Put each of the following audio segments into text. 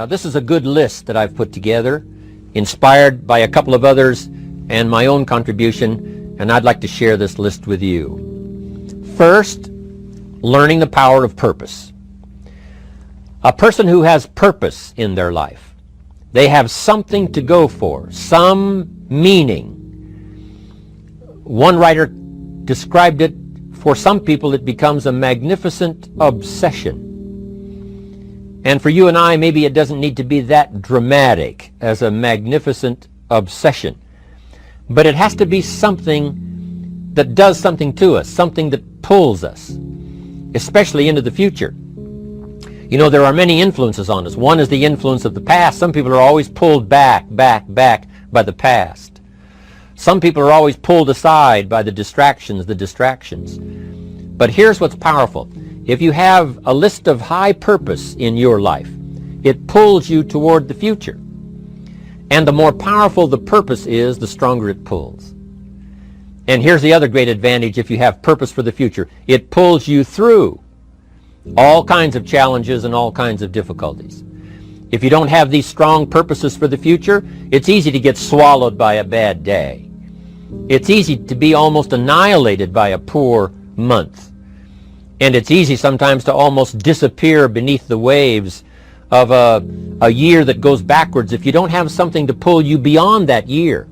This is a good list that I've put together, inspired by a couple of others and my own contribution, and I'd like to share this list with you. First, learning the power of purpose. A person who has purpose in their life, they have something to go for, some meaning. One writer described it, for some people it becomes a magnificent obsession. And for you and I, maybe it doesn't need to be that dramatic as a magnificent obsession. But it has to be something that does something to us, something that pulls us, especially into the future. You know, there are many influences on us. One is the influence of the past. Some people are always pulled back by the past. Some people are always pulled aside by the distractions. But here's what's powerful. If you have a list of high purpose in your life, it pulls you toward the future. And the more powerful the purpose is, the stronger it pulls. And here's the other great advantage if you have purpose for the future. It pulls you through all kinds of challenges and all kinds of difficulties. If you don't have these strong purposes for the future, it's easy to get swallowed by a bad day. It's easy to be almost annihilated by a poor month. And it's easy sometimes to almost disappear beneath the waves of a year that goes backwards if you don't have something to pull you beyond that year.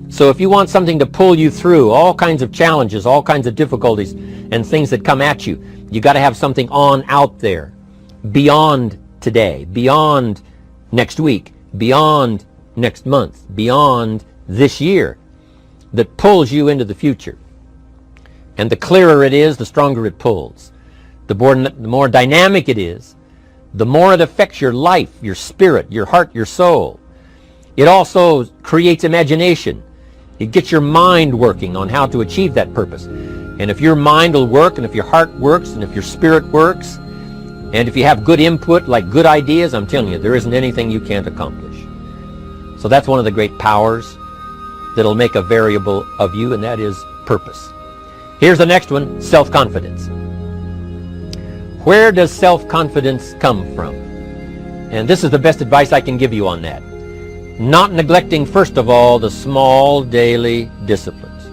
So if you want something to pull you through all kinds of challenges, all kinds of difficulties and things that come at you, you got to have something on out there, beyond today, beyond next week, beyond next month, beyond this year, that pulls you into the future. And the clearer it is, the stronger it pulls. The more dynamic it is, the more it affects your life, your spirit, your heart, your soul. It also creates imagination. It gets your mind working on how to achieve that purpose. And if your mind will work, and if your heart works, and if your spirit works, and if you have good input, like good ideas, I'm telling you, there isn't anything you can't accomplish. So that's one of the great powers that'll make a variable of you, and that is purpose. Here's the next one, self-confidence. Where does self-confidence come from? And this is the best advice I can give you on that. Not neglecting, first of all, the small daily disciplines.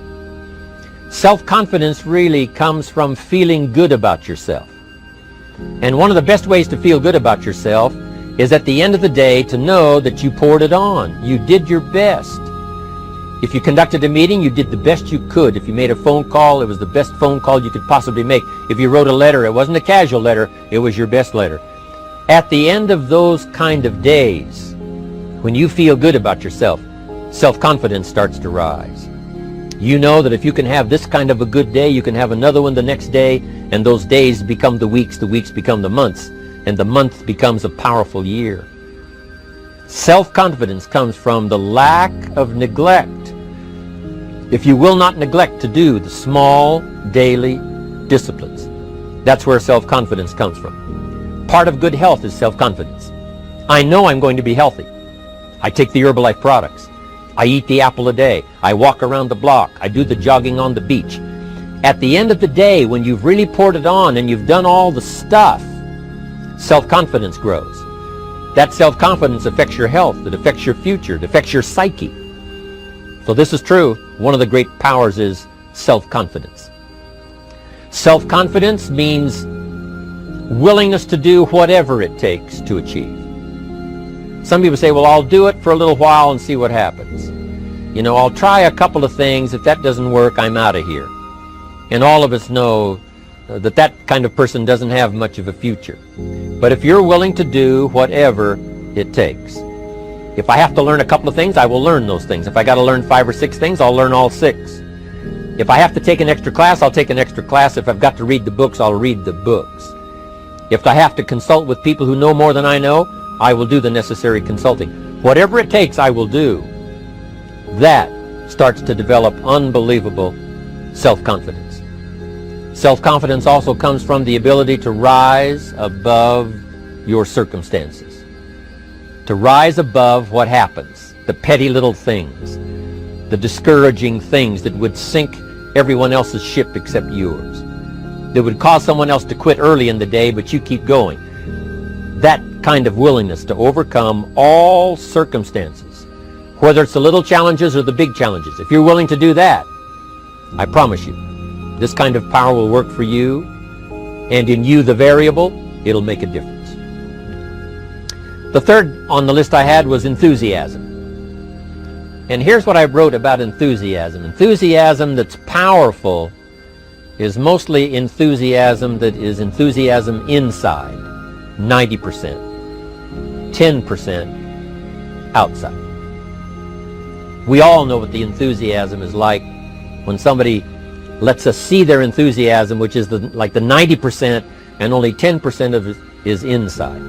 Self-confidence really comes from feeling good about yourself. And one of the best ways to feel good about yourself is at the end of the day to know that you poured it on. You did your best. If you conducted a meeting, you did the best you could. If you made a phone call, it was the best phone call you could possibly make. If you wrote a letter, it wasn't a casual letter, it was your best letter. At the end of those kind of days, when you feel good about yourself, self-confidence starts to rise. You know that if you can have this kind of a good day, you can have another one the next day, and those days become the weeks become the months, and the month becomes a powerful year. Self-confidence comes from the lack of neglect. If you will not neglect to do the small daily disciplines, that's where self-confidence comes from. Part of good health is self-confidence. I know I'm going to be healthy. I take the Herbalife products. I eat the apple a day. I walk around the block. I do the jogging on the beach. At the end of the day, when you've really poured it on and you've done all the stuff, self-confidence grows. That self-confidence affects your health. It affects your future. It affects your psyche. So this is true. One of the great powers is self-confidence. Self-confidence means willingness to do whatever it takes to achieve. Some people say, well, I'll do it for a little while and see what happens. You know, I'll try a couple of things. If that doesn't work, I'm out of here. And all of us know that that kind of person doesn't have much of a future. But if you're willing to do whatever it takes, if I have to learn a couple of things, I will learn those things. If I got to learn 5 or 6 things, I'll learn all 6. If I have to take an extra class, I'll take an extra class. If I've got to read the books, I'll read the books. If I have to consult with people who know more than I know, I will do the necessary consulting. Whatever it takes, I will do. That starts to develop unbelievable self-confidence. Self-confidence also comes from the ability to rise above your circumstances. To rise above what happens, the petty little things, the discouraging things that would sink everyone else's ship except yours, that would cause someone else to quit early in the day, but you keep going. That kind of willingness to overcome all circumstances, whether it's the little challenges or the big challenges. If you're willing to do that, I promise you, this kind of power will work for you, and in you, the variable, it'll make a difference. The third on the list I had was enthusiasm. And here's what I wrote about enthusiasm. Enthusiasm that's powerful is mostly enthusiasm that is enthusiasm inside, 90%, 10% outside. We all know what the enthusiasm is like when somebody lets us see their enthusiasm, which is like the 90%, and only 10% of it is inside.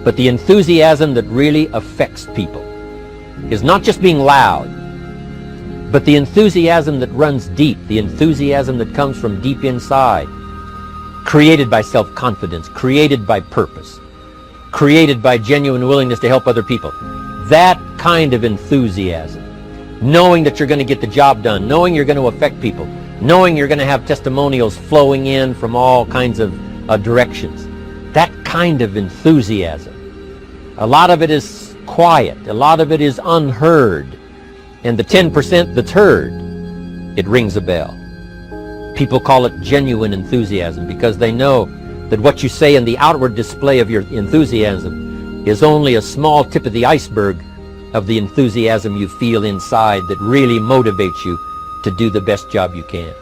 But the enthusiasm that really affects people is not just being loud, but the enthusiasm that runs deep, the enthusiasm that comes from deep inside, created by self-confidence, created by purpose, created by genuine willingness to help other people. That kind of enthusiasm, knowing that you're going to get the job done, knowing you're going to affect people, knowing you're going to have testimonials flowing in from all kinds of directions. That kind of enthusiasm. A lot of it is quiet. A lot of it is unheard. And the 10% that's heard, it rings a bell. People call it genuine enthusiasm because they know that what you say in the outward display of your enthusiasm is only a small tip of the iceberg of the enthusiasm you feel inside that really motivates you to do the best job you can.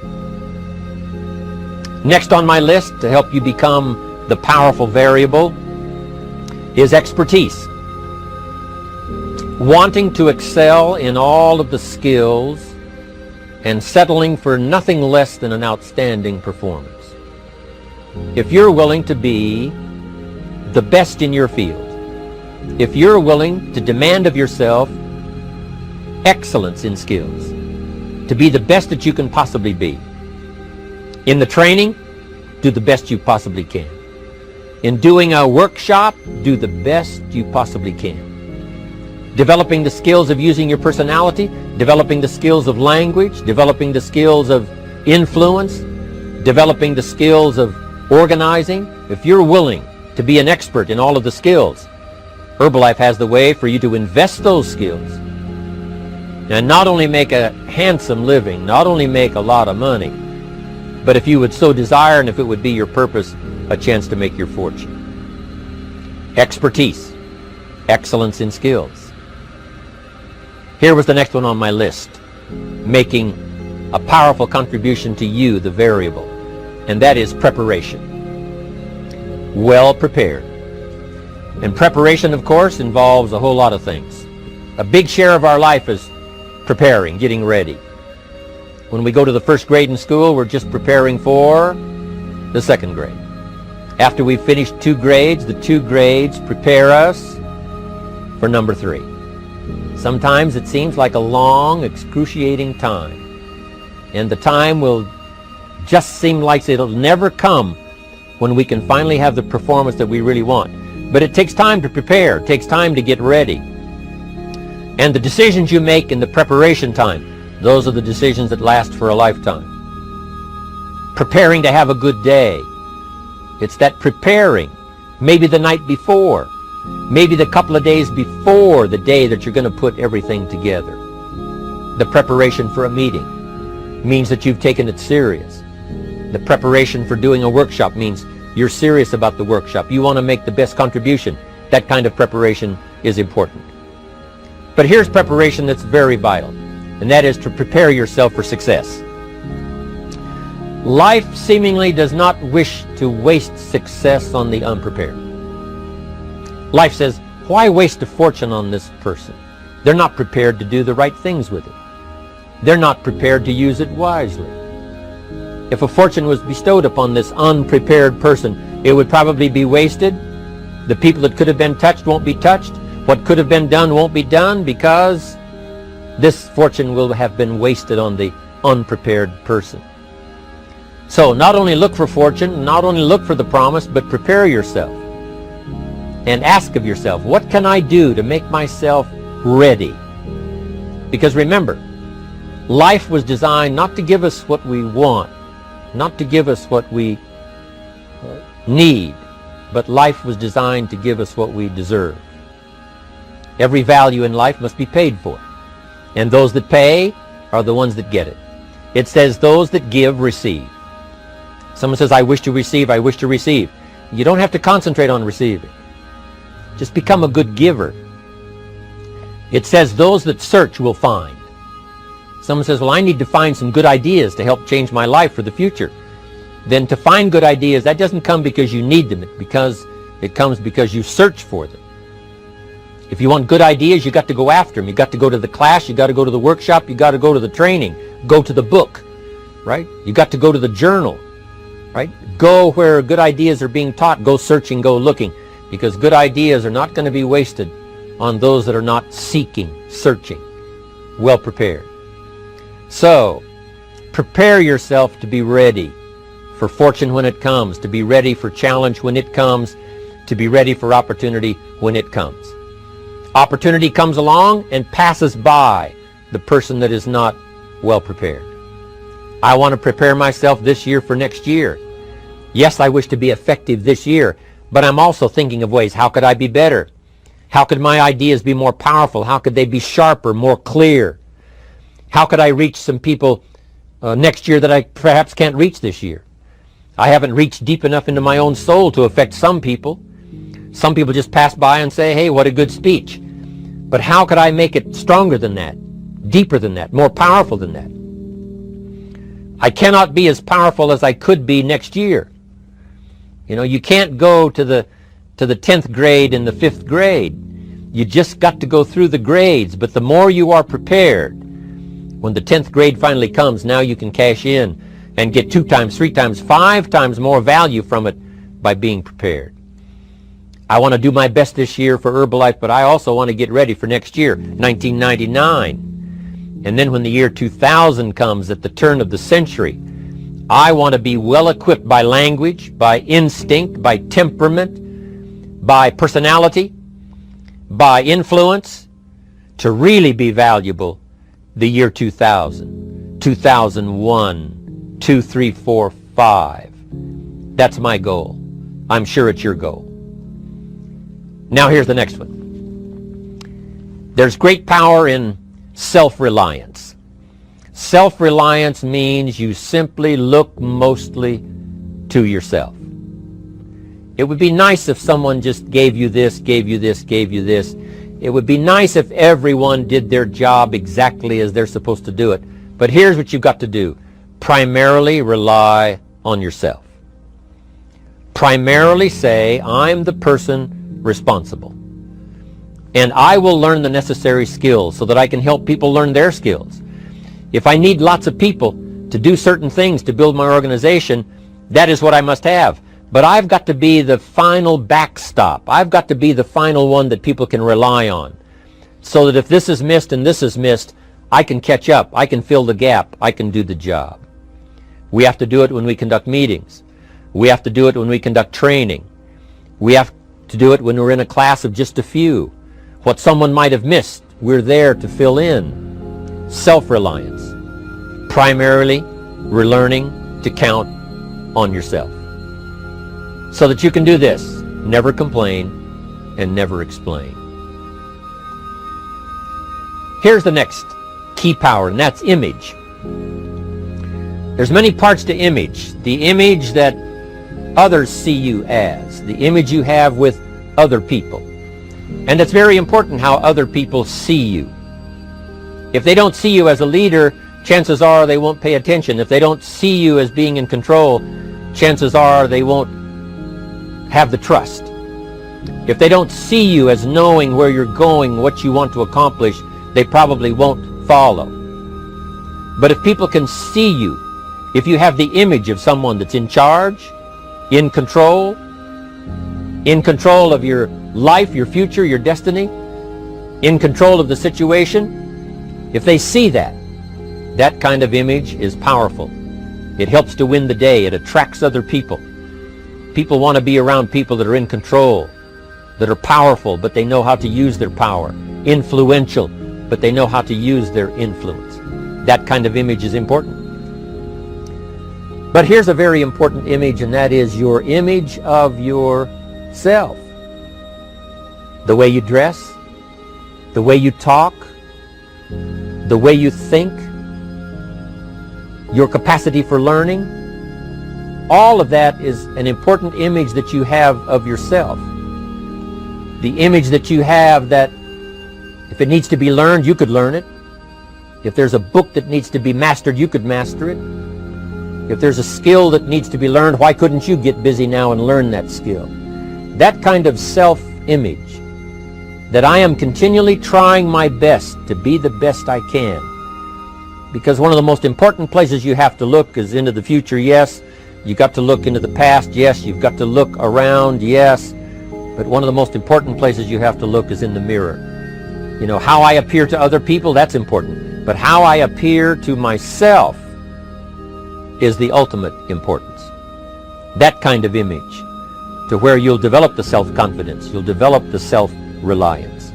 Next on my list to help you become the powerful variable is expertise. Wanting to excel in all of the skills and settling for nothing less than an outstanding performance. If you're willing to be the best in your field, if you're willing to demand of yourself excellence in skills, to be the best that you can possibly be. In the training, do the best you possibly can. In doing a workshop, do the best you possibly can. Developing the skills of using your personality, developing the skills of language, developing the skills of influence, developing the skills of organizing. If you're willing to be an expert in all of the skills, Herbalife has the way for you to invest those skills and not only make a handsome living, not only make a lot of money, but if you would so desire and if it would be your purpose, a chance to make your fortune. Expertise, excellence in skills. Here was the next one on my list, making a powerful contribution to you, the variable, and that is preparation. Well prepared. And preparation, of course, involves a whole lot of things. A big share of our life is preparing, getting ready. When we go to the first grade in school, we're just preparing for the second grade. After we've finished 2 grades, the 2 grades prepare us for number 3. Sometimes it seems like a long, excruciating time. And the time will just seem like it'll never come when we can finally have the performance that we really want. But it takes time to prepare. It takes time to get ready. And the decisions you make in the preparation time, those are the decisions that last for a lifetime. Preparing to have a good day. It's that preparing, maybe the night before, maybe the couple of days before the day that you're going to put everything together. The preparation for a meeting means that you've taken it serious. The preparation for doing a workshop means you're serious about the workshop. You want to make the best contribution. That kind of preparation is important. But here's preparation that's very vital, and that is to prepare yourself for success. Life seemingly does not wish to waste success on the unprepared. Life says, why waste a fortune on this person? They're not prepared to do the right things with it. They're not prepared to use it wisely. If a fortune was bestowed upon this unprepared person, it would probably be wasted. The people that could have been touched won't be touched. What could have been done won't be done because this fortune will have been wasted on the unprepared person. So not only look for fortune, not only look for the promise, but prepare yourself and ask of yourself, what can I do to make myself ready? Because remember, life was designed not to give us what we want, not to give us what we need, but life was designed to give us what we deserve. Every value in life must be paid for, and those that pay are the ones that get it. It says those that give receive. Someone says, I wish to receive, I wish to receive. You don't have to concentrate on receiving. Just become a good giver. It says those that search will find. Someone says, well, I need to find some good ideas to help change my life for the future. Then to find good ideas, that doesn't come because you need them. It comes because you search for them. If you want good ideas, you got to go after them. You got to go to the class, you got to go to the workshop, you got to go to the training, go to the book, right? You got to go to the journal, right? Go where good ideas are being taught. Go searching, go looking, because good ideas are not going to be wasted on those that are not seeking, searching, well prepared. So, prepare yourself to be ready for fortune when it comes, to be ready for challenge when it comes, to be ready for opportunity when it comes. Opportunity comes along and passes by the person that is not well prepared. I want to prepare myself this year for next year. Yes, I wish to be effective this year, but I'm also thinking of ways, how could I be better? How could my ideas be more powerful? How could they be sharper, more clear? How could I reach some people next year that I perhaps can't reach this year? I haven't reached deep enough into my own soul to affect some people. Some people just pass by and say, hey, what a good speech. But how could I make it stronger than that, deeper than that, more powerful than that? I cannot be as powerful as I could be next year. You know, you can't go to the 10th grade in the 5th grade. You just got to go through the grades. But the more you are prepared, when the 10th grade finally comes, now you can cash in and get 2 times, 3 times, 5 times more value from it by being prepared. I want to do my best this year for Herbalife, but I also want to get ready for next year, 1999. And then when the year 2000 comes, at the turn of the century, I want to be well equipped by language, by instinct, by temperament, by personality, by influence, to really be valuable the year 2000, 2001, 2, 3, 4, 5. That's my goal. I'm sure it's your goal. Now here's the next one. There's great power in self-reliance. Self-reliance means you simply look mostly to yourself. It would be nice if someone just gave you this, gave you this, gave you this. It would be nice if everyone did their job exactly as they're supposed to do it. But here's what you've got to do. Primarily rely on yourself. Primarily say, I'm the person responsible. And I will learn the necessary skills so that I can help people learn their skills. If I need lots of people to do certain things to build my organization, that is what I must have. But I've got to be the final backstop. I've got to be the final one that people can rely on. So that if this is missed and this is missed, I can catch up. I can fill the gap. I can do the job. We have to do it when we conduct meetings. We have to do it when we conduct training. We have to do it when we're in a class of just a few. What someone might have missed, we're there to fill in. Self-reliance. Primarily, we're learning to count on yourself. So that you can do this. Never complain and never explain. Here's the next key power, and that's image. There's many parts to image. The image that others see you as. The image you have with other people. And it's very important how other people see you. If they don't see you as a leader, chances are they won't pay attention. If they don't see you as being in control, chances are they won't have the trust. If they don't see you as knowing where you're going, what you want to accomplish, they probably won't follow. But if people can see you, if you have the image of someone that's in charge, in control of your life, your future, your destiny, in control of the situation, if they see that, that kind of image is powerful. It helps to win the day. It attracts other people. People want to be around people that are in control, that are powerful, but they know how to use their power. Influential, but they know how to use their influence. That kind of image is important. But here's a very important image, and that is your image of your itself. The way you dress, the way you talk, the way you think, your capacity for learning, all of that is an important image that you have of yourself. The image that you have that if it needs to be learned, you could learn it. If there's a book that needs to be mastered, you could master it. If there's a skill that needs to be learned, why couldn't you get busy now and learn that skill? That kind of self-image, that I am continually trying my best to be the best I can. Because one of the most important places you have to look is into the future, yes. You got to look into the past, yes. You've got to look around, yes. But one of the most important places you have to look is in the mirror. You know, how I appear to other people, that's important. But how I appear to myself is the ultimate importance. That kind of image, to where you'll develop the self-confidence, you'll develop the self-reliance.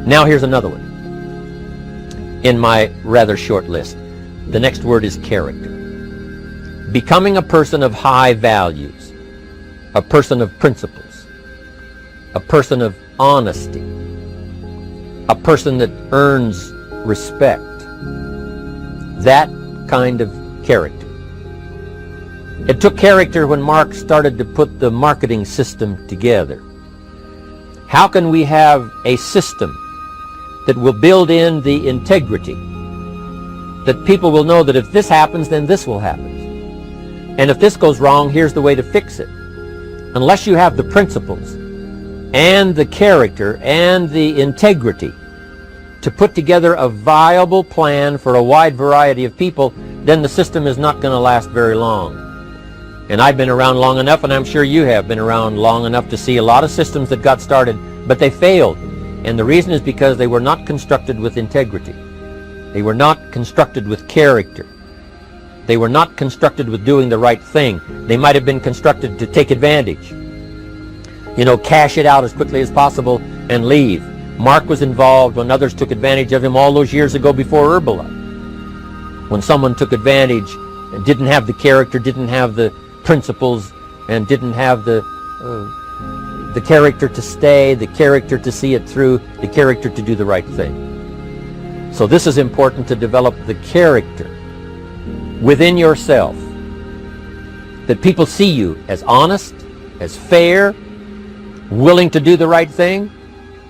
Now here's another one in my rather short list. The next word is character. Becoming a person of high values, a person of principles, a person of honesty, a person that earns respect. That kind of character. It took character when Mark started to put the marketing system together. How can we have a system that will build in the integrity, that people will know that if this happens, then this will happen. And if this goes wrong, here's the way to fix it. Unless you have the principles and the character and the integrity to put together a viable plan for a wide variety of people, then the system is not going to last very long. And I've been around long enough, and I'm sure you have been around long enough to see a lot of systems that got started, but they failed. And the reason is because they were not constructed with integrity. They were not constructed with character. They were not constructed with doing the right thing. They might have been constructed to take advantage. You know, cash it out as quickly as possible and leave. Mark was involved when others took advantage of him all those years ago before Herbalife. When someone took advantage and didn't have the character, didn't have the principles, and didn't have the character to stay, the character to see it through, the character to do the right thing. So this is important, to develop the character within yourself, that people see you as honest, as fair, willing to do the right thing,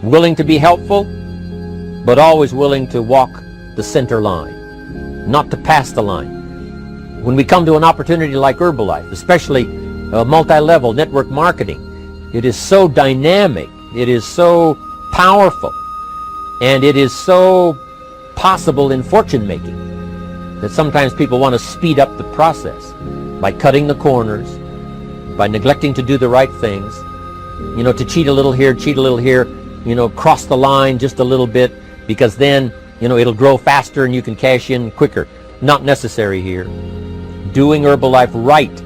willing to be helpful, but always willing to walk the center line, not to pass the line. When we come to an opportunity like Herbalife, especially multi-level network marketing, it is so dynamic, it is so powerful, and it is so possible in fortune making that sometimes people want to speed up the process by cutting the corners, by neglecting to do the right things, you know, to cheat a little here, you know, cross the line just a little bit, because then, you know, it'll grow faster and you can cash in quicker. Not necessary here. Doing Herbalife right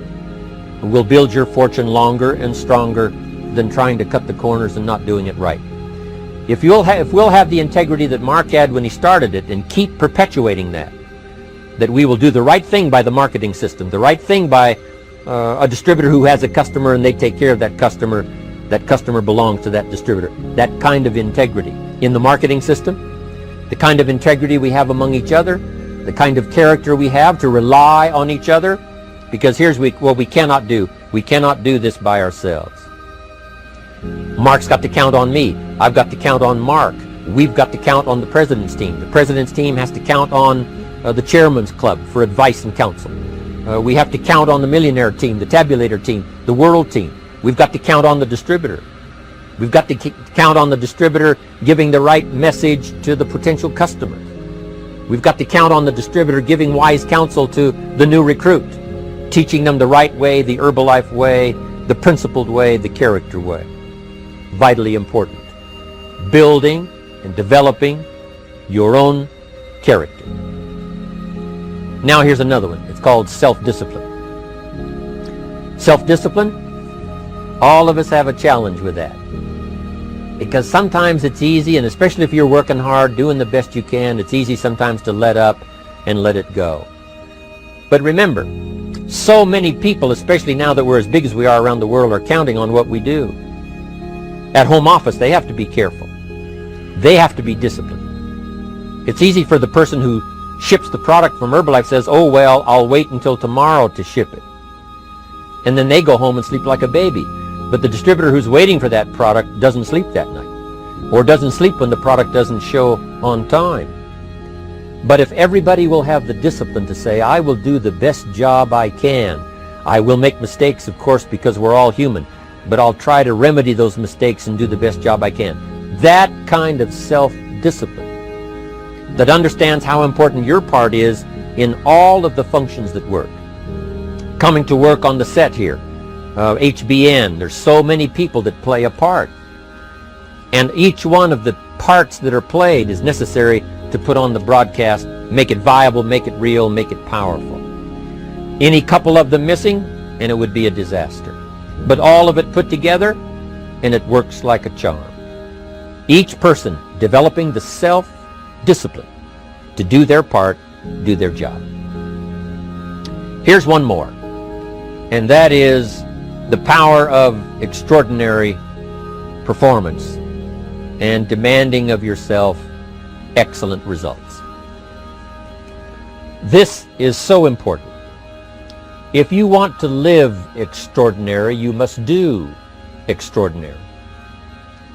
will build your fortune longer and stronger than trying to cut the corners and not doing it right. If we'll have the integrity that Mark had when he started it, and keep perpetuating that we will do the right thing by the marketing system, the right thing by a distributor who has a customer and they take care of that customer belongs to that distributor. That kind of integrity in the marketing system, the kind of integrity we have among each other, the kind of character we have to rely on each other, because here's what we cannot do. We cannot do this by ourselves. Mark's got to count on me. I've got to count on Mark. We've got to count on the president's team. The president's team has to count on the chairman's club for advice and counsel. We have to count on the millionaire team, the tabulator team, the world team. We've got to count on the distributor. We've got to count on the distributor giving the right message to the potential customers. We've got to count on the distributor giving wise counsel to the new recruit, teaching them the right way, the Herbalife way, the principled way, the character way. Vitally important. Building and developing your own character. Now here's another one. It's called self-discipline. Self-discipline, all of us have a challenge with that. Because sometimes it's easy, and especially if you're working hard, doing the best you can, it's easy sometimes to let up and let it go. But remember, So many people, especially now that we're as big as we are around the world, are counting on what we do. At home office, they have to be careful. They have to be disciplined. It's easy for the person who ships the product from Herbalife says, oh, well, I'll wait until tomorrow to ship it. And then they go home and sleep like a baby. But the distributor who's waiting for that product doesn't sleep that night, or doesn't sleep when the product doesn't show on time. But if everybody will have the discipline to say, I will do the best job I can. I will make mistakes, of course, because we're all human, but I'll try to remedy those mistakes and do the best job I can. That kind of self-discipline that understands how important your part is in all of the functions that work. Coming to work on the set here, HBN, there's so many people that play a part. And each one of the parts that are played is necessary to put on the broadcast, make it viable, make it real, make it powerful. Any couple of them missing, and it would be a disaster. But all of it put together, and it works like a charm. Each person developing the self-discipline to do their part, do their job. Here's one more, and that is the power of extraordinary performance and demanding of yourself excellent results. This is so important. If you want to live extraordinary, you must do extraordinary.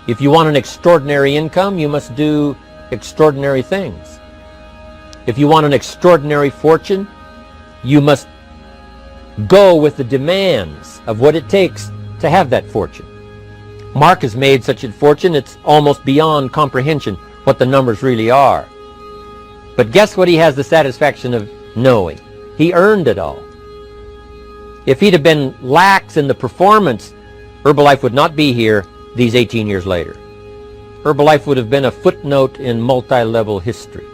If you want an extraordinary income, you must do extraordinary things. If you want an extraordinary fortune, you must go with the demands of what it takes to have that fortune. Mark has made such a fortune, it's almost beyond comprehension what the numbers really are. But guess what he has the satisfaction of knowing? He earned it all. If he'd have been lax in the performance, Herbalife would not be here these 18 years later. Herbalife would have been a footnote in multi-level history.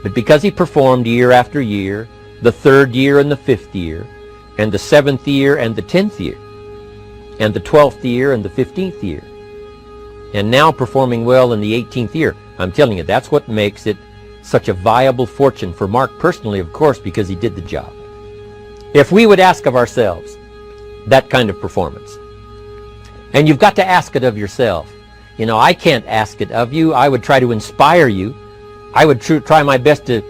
But because he performed year after year, the 3rd year and the 5th year, and the 7th year and the 10th year, and the 12th year and the 15th year, and now performing well in the 18th year, I'm telling you, that's what makes it such a viable fortune for Mark personally, of course, because he did the job. If we would ask of ourselves that kind of performance, and you've got to ask it of yourself. You know, I can't ask it of you. I would try to inspire you. I would try my best to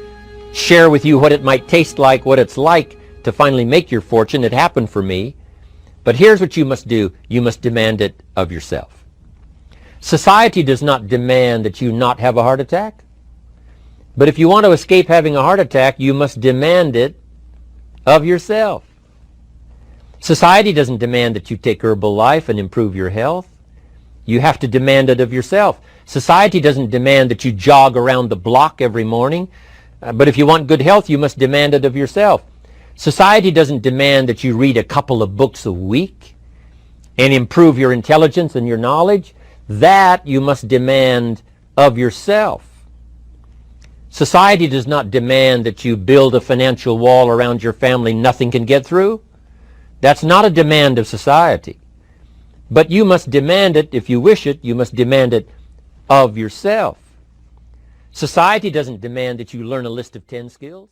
share with you what it might taste like, what it's like to finally make your fortune. It happened for me. But here's what you must do. You must demand it of yourself. Society does not demand that you not have a heart attack. But if you want to escape having a heart attack, you must demand it of yourself. Society doesn't demand that you take Herbalife and improve your health. You have to demand it of yourself. Society doesn't demand that you jog around the block every morning. But if you want good health, you must demand it of yourself. Society doesn't demand that you read a couple of books a week and improve your intelligence and your knowledge. That you must demand of yourself. Society does not demand that you build a financial wall around your family nothing can get through. That's not a demand of society. But you must demand it, if you wish it, you must demand it of yourself. Society doesn't demand that you learn a list of 10 skills.